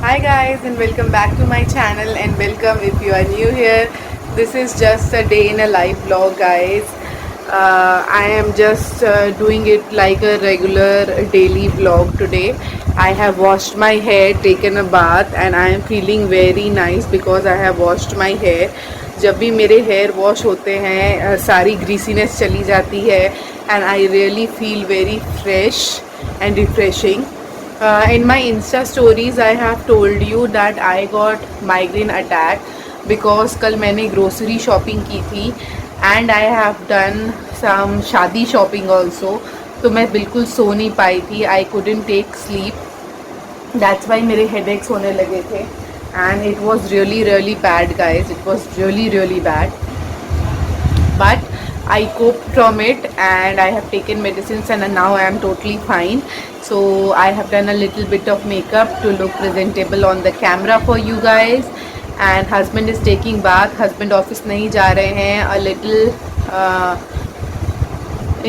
Hi guys and welcome back to my channel and welcome if you are new here. This is just a day in a life vlog guys. I am just doing it like a regular daily vlog today. I have washed my hair, taken a bath and I am feeling very nice because I have washed my hair. जब भी मेरे hair wash होते हैं सारी greasiness चली जाती है and I really feel very fresh and refreshing. In my Insta stories I have told you that I got migraine attack because कल मैंने grocery shopping की थी and I have done some शादी shopping also. तो मैं बिल्कुल सो नहीं पाई थी. I couldn't take sleep. That's why मेरे headaches होने लगे थे and it was really bad guys. It was really bad. But I coped from it and I have taken medicines and now I am totally fine. So I have done a little bit of makeup to look presentable on the camera for you guys. And husband is taking bath. Husband office नहीं जा रहे हैं. A little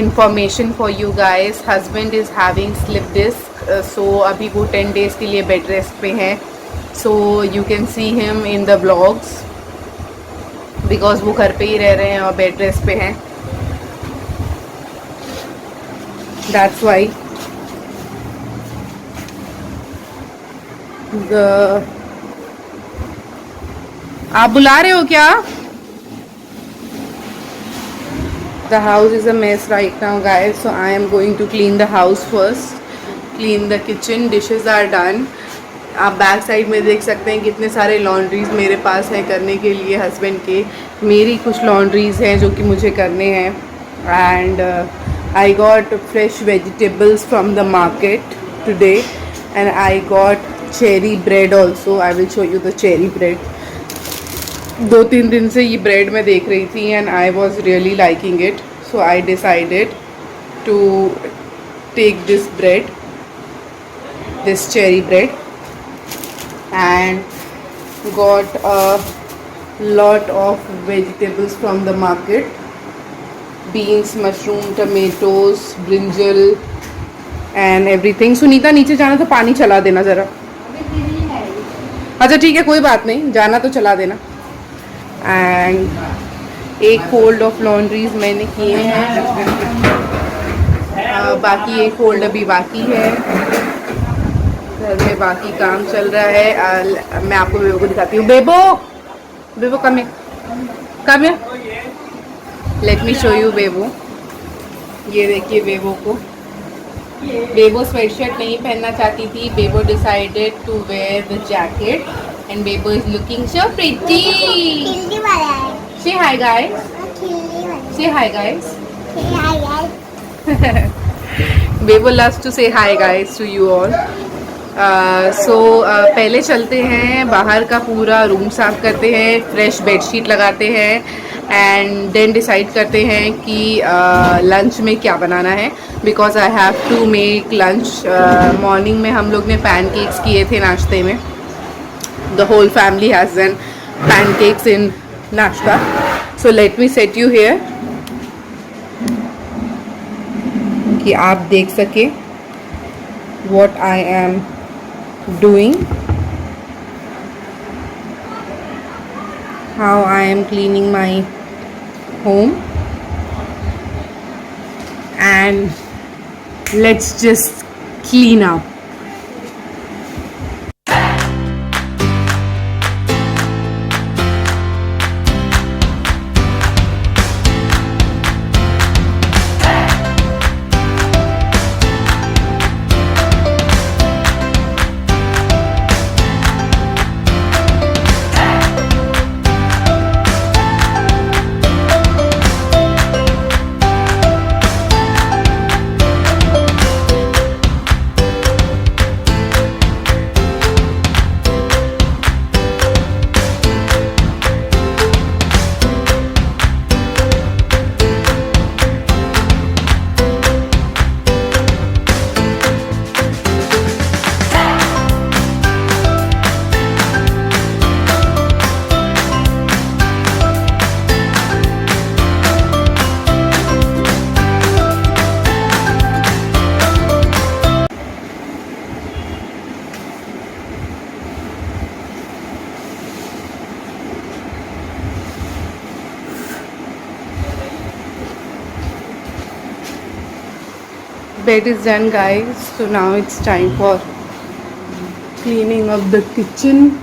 information for you guys. Husband is having slip disc. So अभी वो 10 days के लिए bed rest पे हैं. So you can see him in the vlogs. Because वो घर पे ही रह रहे हैं और बेड रेस्ट पे हैं. दैट्स वाई आप बुला रहे हो क्या? The house is a mess right now guys, so I am going to clean the house first, clean the kitchen. Dishes are done. आप बैक साइड में देख सकते हैं कितने सारे लॉन्ड्रीज मेरे पास हैं करने के लिए हस्बैंड के. मेरी कुछ लॉन्ड्रीज हैं जो कि मुझे करने हैं. And I got fresh vegetables from the market today and I got cherry bread also. I will show you the cherry bread. 2-3 दिन से ये ब्रेड मैं देख रही थी and I was really liking it, so I decided to take this bread, this cherry bread. And got a lot of vegetables from the market, beans, mushroom, tomatoes, brinjal and everything. Sunita नीचे जाना तो पानी चला देना ज़रा. अच्छा ठीक है कोई बात नहीं, जाना तो चला देना. एंड एक फोल्ड ऑफ लॉन्ड्रीज मैंने किए हैं. बाकी एक फोल्ड अभी बाकी है. घर में बाकी काम चल रहा है. मैं आपको बेबो को दिखाती हूँ. बेबो कम है. लेट मी शो यू बेबो. ये देखिए बेबो को. बेबो स्वेटशर्ट नहीं पहनना चाहती थी. Bebo decided to wear the jacket and Bebo is looking so pretty. Say hi guys. Say hi guys. Bebo loves to say hi guys to you all. पहले चलते हैं बाहर का पूरा रूम साफ करते हैं, फ्रेश बेडशीट लगाते हैं एंड देन डिसाइड करते हैं कि लंच में क्या बनाना है. Because I have to make lunch. Morning में हम लोग ने पैनकेक्स किए थे नाश्ते में. The whole family has done pancakes in nashta. So let me set you here कि आप देख सके what I am doing, how I am cleaning my home, and let's just clean up. Bed is done, guys. So now it's time for cleaning up the kitchen.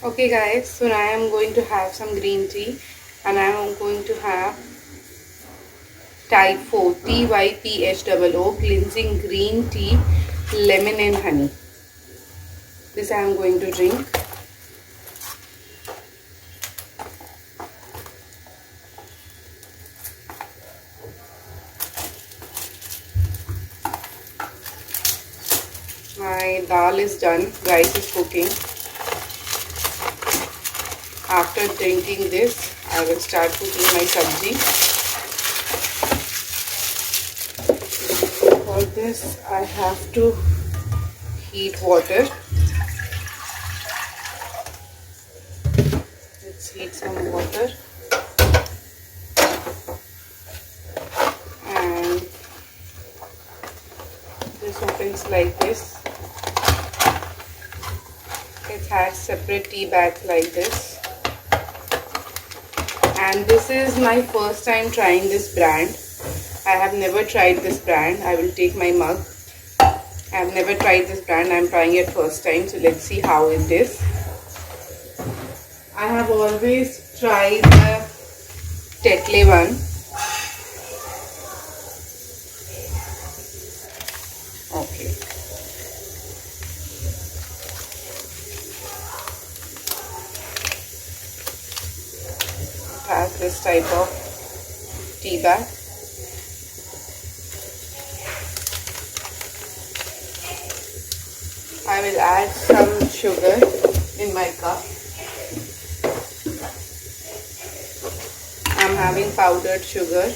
Okay guys, so now I am going to have some green tea and I am going to have Type 4 TYPHOO cleansing green tea, lemon and honey. This I am going to drink. My dal is done, rice is cooking. After drinking this, I will start cooking my sabji. For this, I have to heat water. Let's heat some water. And things like this. It has separate tea bags like this. And this is my first time trying this brand. I have never tried this brand. I will take my mug. I have never tried this brand. I am trying it first time. So let's see how it is. I have always tried the Tetley one. Okay. It has this type of tea bag. I will add some sugar in my cup. I'm having powdered sugar.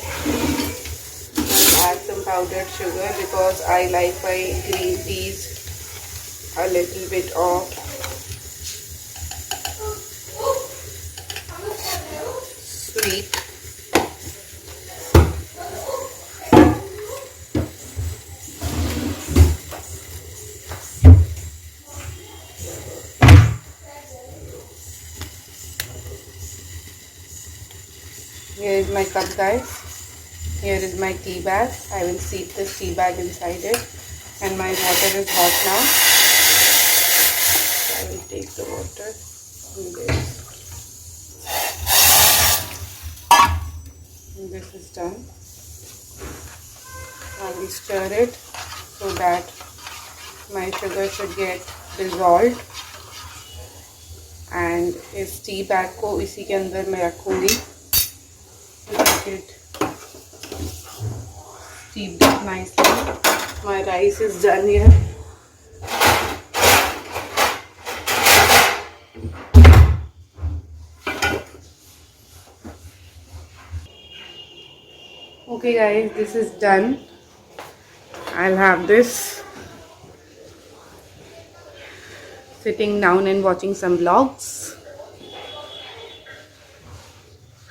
I'll add some powdered sugar because I like my green teas a little bit of sweet. Here is my cup, guys. Here is my tea bag. I will seep this tea bag inside it, and my water is hot now. I will take the water in this. And this is done. I will stir it so that my sugar should get dissolved. And इस tea bag को इसी के अंदर मैं रखूँगी. It steeped it nicely. My rice is done here. Okay guys, this is done. I'll have this sitting down and watching some vlogs.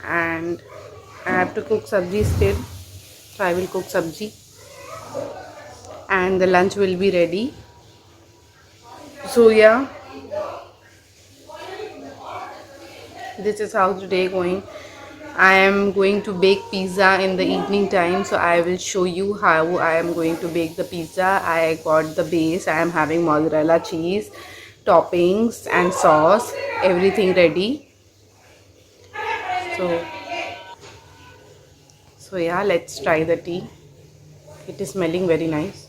And I have to cook sabji still, so I will cook sabji and the lunch will be ready. So yeah, this is how the day going. I am going to bake pizza in the evening time, so I will show you how I am going to bake the pizza. I got the base. I am having mozzarella cheese, toppings and sauce, everything ready. So yeah, let's try the tea. It is smelling very nice.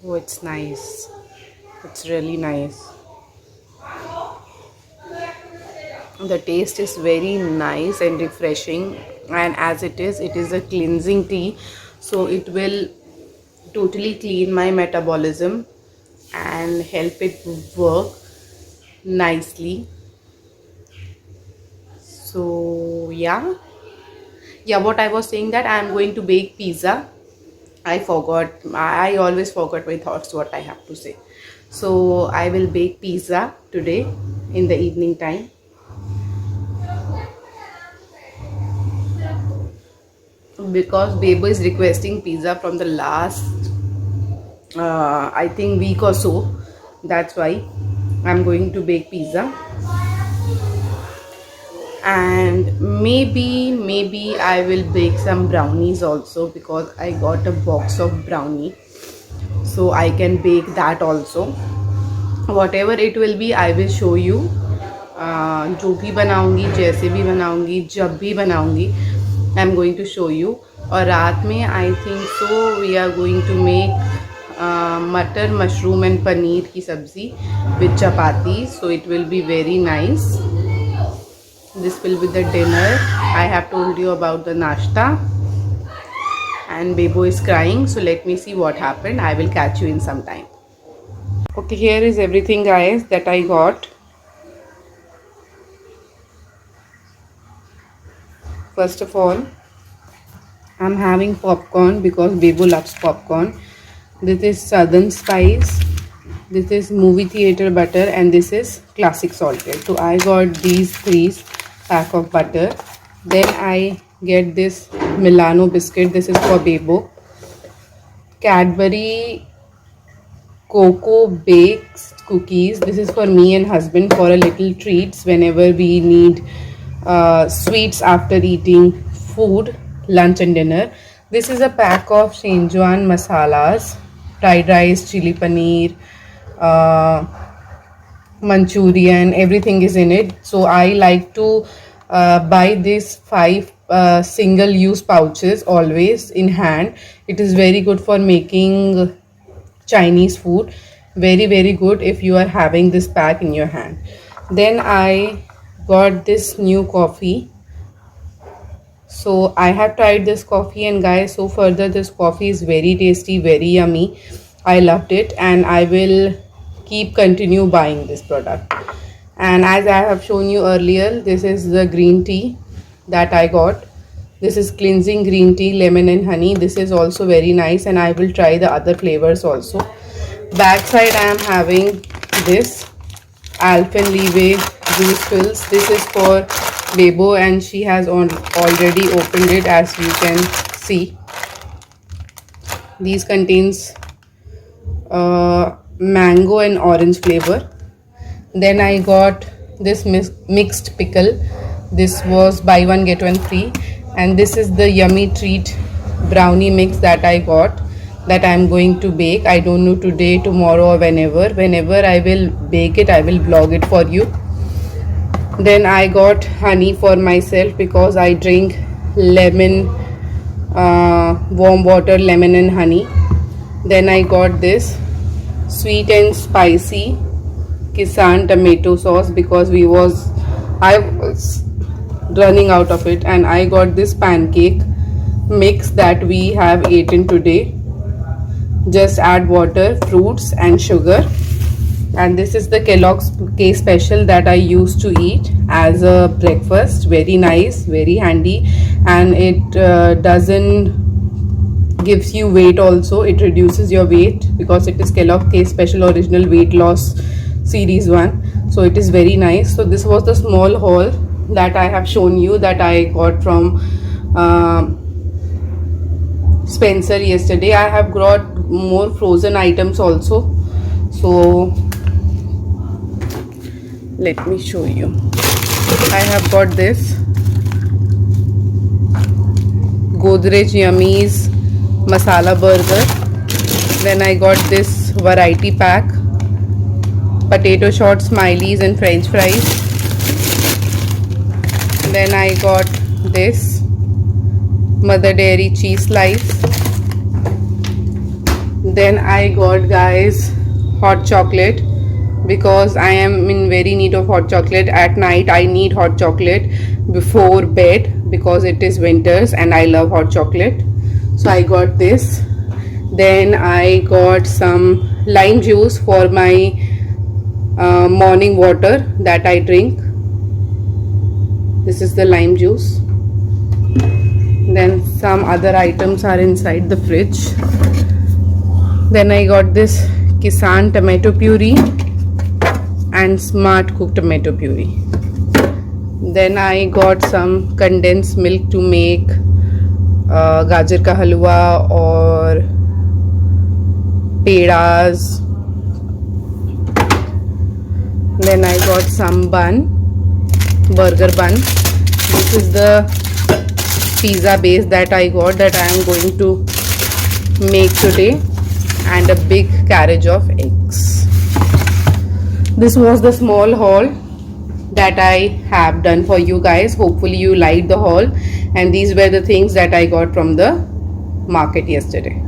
Oh, it's nice. It's really nice. The taste is very nice and refreshing, and as it is a cleansing tea, so it will totally clean my metabolism and help it work nicely. So yeah, what I was saying, that I am going to bake pizza. I always forgot my thoughts, what I have to say. So I will bake pizza today in the evening time. Because Bebo is requesting pizza from the last I think week or so. That's why I'm going to bake pizza. And maybe I will bake some brownies also, because I got a box of brownie, so I can bake that also. Whatever it will be, I will show you. जो भी बनाऊंगी, जैसे भी बनाऊंगी, जब भी बनाऊंगी, I am going to show you. और रात में I think so we are going to make मटर, मशरूम and पनीर की सब्जी with chapati. So it will be very nice. This will be the dinner. I have told you about the nashta. And Bebo is crying, so let me see what happened. I will catch you in some time. Okay, here is everything, guys, that I got. First of all, I'm having popcorn because Bebo loves popcorn. This is Southern Spice. This is movie theater butter, and this is classic salted. So I got these three pack of butter. Then I get this Milano biscuit. This is for Bebo. Cadbury Cocoa Baked cookies. This is for me and husband for a little treats whenever we need sweets after eating food, lunch and dinner. This is a pack of Szechuan masalas, fried rice, chili paneer, Manchurian, everything is in it. So I like to buy these 5 single use pouches always in hand. It is very good for making Chinese food. Very good if you are having this pack in your hand. Then I got this new coffee. So I have tried this coffee, and guys, so further this coffee is very tasty, very yummy. I loved it, and I will continue buying this product. And as I have shown you earlier, this is the green tea that I got. This is cleansing green tea, lemon and honey. This is also very nice, and I will try the other flavors also. Backside I am having this Alpenliebe juice pills. This is for Bebo, and she has already opened it, as you can see. These contains mango and orange flavor. Then I got this mixed pickle. This was buy one get one free, and this is the yummy treat brownie mix that I got, that I am going to bake. I don't know, today, tomorrow or whenever I will bake it, I will vlog it for you. Then I got honey for myself because I drink lemon warm water, lemon and honey. Then I got this sweet and spicy Kisan tomato sauce because I was running out of it, and I got this pancake mix that we have eaten today. Just add water, fruits and sugar. And this is the Kellogg's K Special that I used to eat as a breakfast. Very nice, very handy, and it doesn't gives you weight also. It reduces your weight because it is Kellogg K Special Original Weight Loss Series 1. So it is very nice. So this was the small haul that I have shown you that I got from Spencer yesterday. I have got more frozen items also. So let me show you. I have got this Godrej Yummies masala burger. Then I got this variety pack, potato short smileys and french fries. Then I got this Mother Dairy cheese slice. Then I got, guys, hot chocolate because I am in very need of hot chocolate. At night I need hot chocolate before bed because it is winters and I love hot chocolate. So I got this. Then I got some lime juice for my morning water that I drink. This is the lime juice. Then some other items are inside the fridge. Then I got this Kisan tomato puree and Smart Cook tomato puree. Then I got some condensed milk to make gajar ka halwa or pedas. Then I got some bun, burger bun. This is the pizza base that I got that I am going to make today, and a big carriage of eggs. This was the small haul that I have done for you guys. Hopefully you liked the haul, and these were the things that I got from the market yesterday.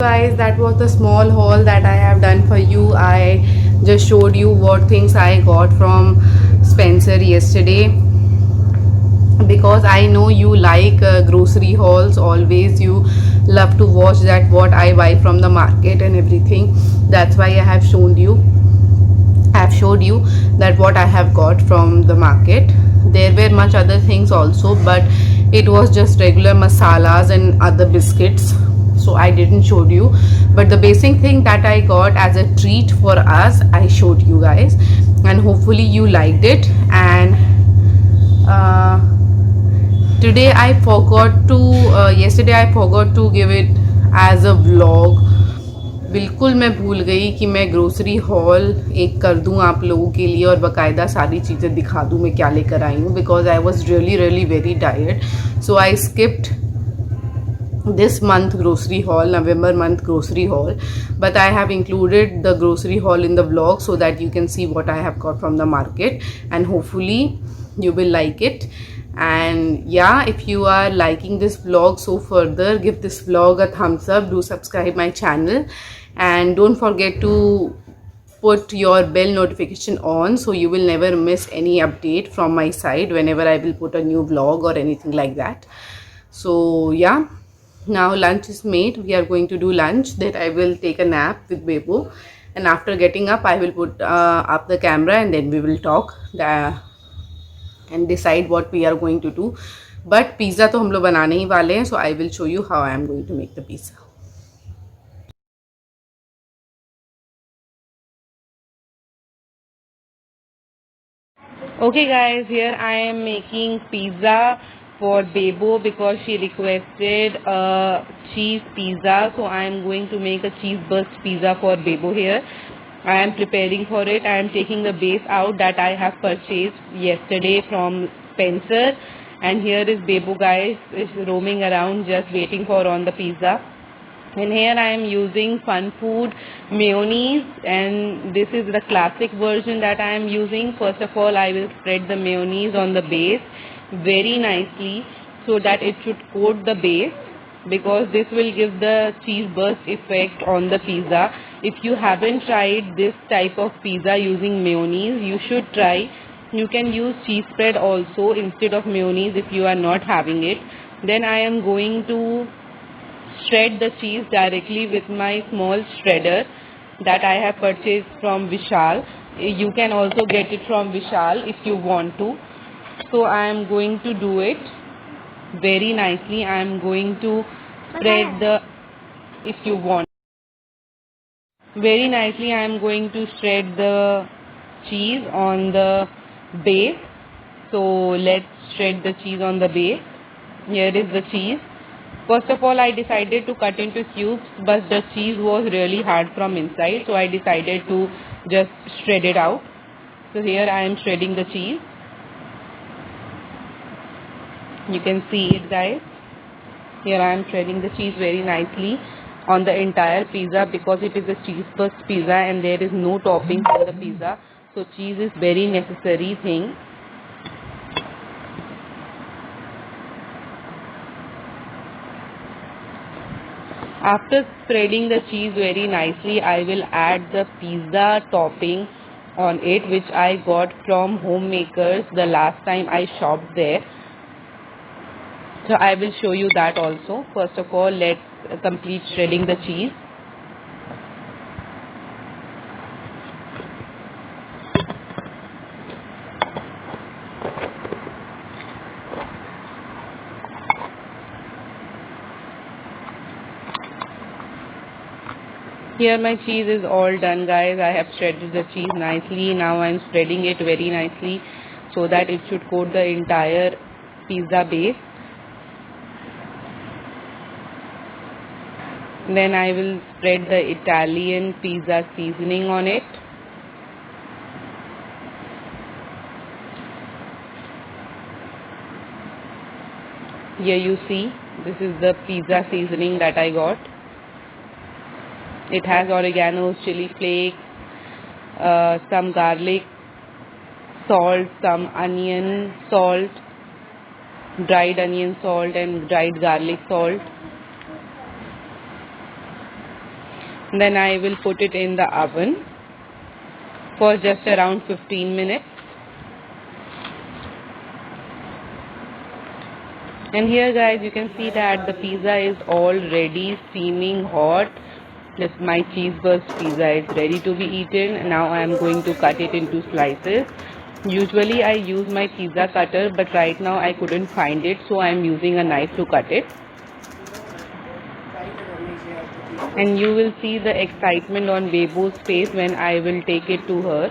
Guys, that was the small haul that I have done for you. I just showed you what things I got from Spencer yesterday because I know you like grocery hauls. Always you love to watch that what I buy from the market and everything. That's why I have showed you that what I have got from the market. There were much other things also, but it was just regular masalas and other biscuits, so I didn't show you. But the basic thing that I got as a treat for us, I showed you guys, and hopefully you liked it. And Today I forgot to yesterday I forgot to give it as a vlog. बिल्कुल मैं भूल गई कि मैं grocery hall एक कर दूं आप लोगों के लिए और बाकायदा सारी चीज़ें दिखा दूं मैं क्या लेकर आई हूँ, because I was really very tired. So I skipped this month grocery haul, November month grocery haul, but I have included the grocery haul in the vlog so that you can see what I have got from the market, and hopefully you will like it. And yeah, if you are liking this vlog, so further give this vlog a thumbs up, do subscribe my channel, and don't forget to put your bell notification on so you will never miss any update from my side whenever I will put a new vlog or anything like that. So yeah, now lunch is made. We are going to do lunch. Then I will take a nap with Bebo, and after getting up I will put up the camera, and then we will talk and decide what we are going to do. But pizza तो हम लोग बनाने ही वाले हैं, so I will show you how I am going to make the pizza. Okay guys, here I am making pizza for Bebo because she requested a cheese pizza. So I am going to make a cheese burst pizza for Bebo here. I am preparing for it. I am taking the base out that I have purchased yesterday from Spencer. And here is Bebo guys, is roaming around just waiting for on the pizza. And here I am using Fun Food mayonnaise, and this is the classic version that I am using. First of all, I will spread the mayonnaise on the base very nicely so that it should coat the base, because this will give the cheese burst effect on the pizza. If you haven't tried this type of pizza using mayonnaise, you should try. You can use cheese spread also instead of mayonnaise if you are not having it. Then I am going to shred the cheese directly with my small shredder that I have purchased from Vishal. You can also get it from Vishal if you want to. So I am going to do it very nicely. I am going to spread the, if you want, very nicely I am going to shred the cheese on the base. So let's shred the cheese on the base. Here is the cheese. First of all, I decided to cut into cubes, but the cheese was really hard from inside, so I decided to just shred it out. So here I am shredding the cheese. You can see it guys. Here I am shredding the cheese very nicely on the entire pizza, because it is a cheese burst pizza and there is no topping on the pizza. So cheese is very necessary thing. After spreading the cheese very nicely, I will add the pizza topping on it, which I got from Homemakers the last time I shopped there. So I will show you that also. First of all, let's complete shredding the cheese. Here my cheese is all done guys. I have shredded the cheese nicely. Now I am spreading it very nicely so that it should coat the entire pizza base. Then I will spread the Italian pizza seasoning on it. Here you see, this is the pizza seasoning that I got. It has oregano, chili flakes, some garlic salt, some onion salt, dried onion salt and dried garlic salt. Then I will put it in the oven for just around 15 minutes. And here guys, you can see that the pizza is already steaming hot. My cheese burst pizza is ready to be eaten. Now I am going to cut it into slices. Usually I use my pizza cutter, but right now I couldn't find it, so I am using a knife to cut it. And you will see the excitement on Bebo's face when I will take it to her.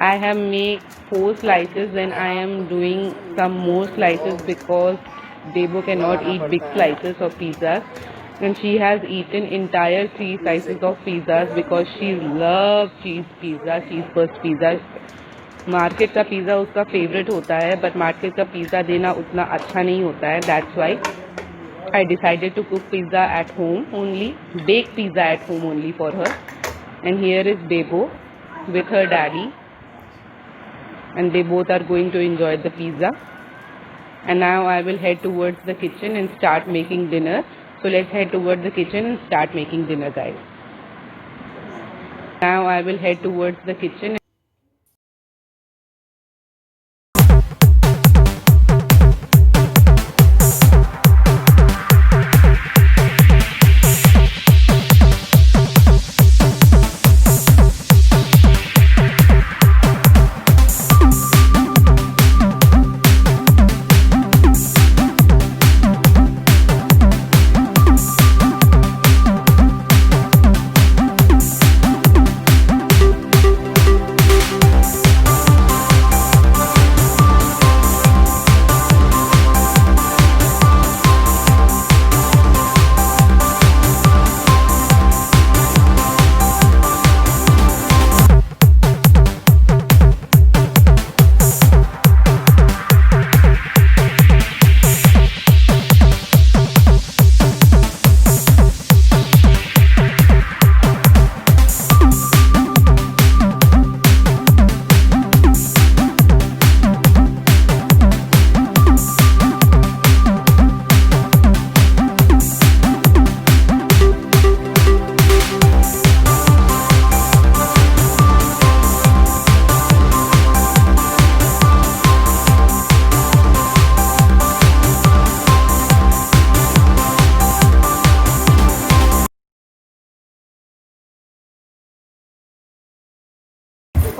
I have made 4 slices and I am doing some more slices because Debo cannot eat big slices of pizzas, and she has eaten entire 3 slices of pizzas because she loves cheese pizza, cheese burst pizza. Market का pizza उसका favourite होता है, but market का pizza देना उतना अच्छा नहीं होता है. That's why I decided to cook pizza at home only, bake pizza at home only for her. And here is Debo with her daddy, and they both are going to enjoy the pizza. And now I will head towards the kitchen and start making dinner. So let's head towards the kitchen and start making dinner, guys. Now I will head towards the kitchen.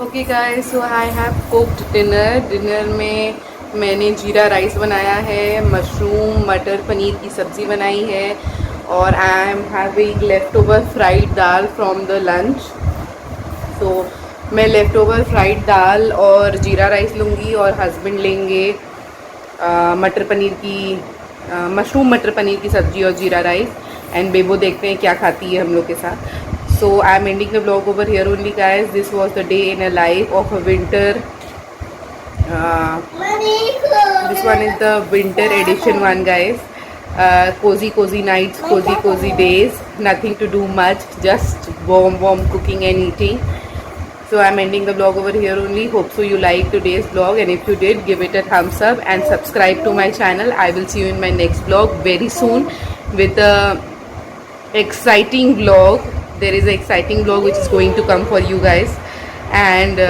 Okay guys, so I have cooked dinner में मैंने जीरा rice बनाया है, mushroom मटर पनीर की सब्ज़ी बनाई है, और I am having left over fried dal from the lunch. So मैं लेफ़्ट ओवर फ्राइड दाल और जीरा राइस लूँगी और हस्बैंड लेंगे मटर पनीर की मशरूम मटर पनीर की सब्ज़ी और जीरा राइस. एंड बेबो देखते हैं क्या खाती है हम लोग के साथ. So I'm ending the vlog over here only, guys. This was the day in a life of a winter. This one is the winter edition one, guys. Cozy nights, cozy days. Nothing to do much, just warm cooking and eating. So I'm ending the vlog over here only. Hope so you liked today's vlog, and if you did, give it a thumbs up and subscribe to my channel. I will see you in my next vlog very soon with a exciting vlog. There is an exciting vlog which is going to come for you guys, and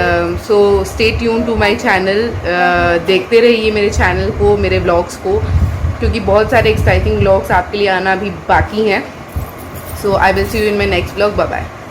so stay tuned to my channel. देखते रहिए मेरे channel को, मेरे vlogs को, क्योंकि बहुत सारे exciting vlogs आपके लिए आना भी बाकी हैं. So I will see you in my next vlog. Bye bye.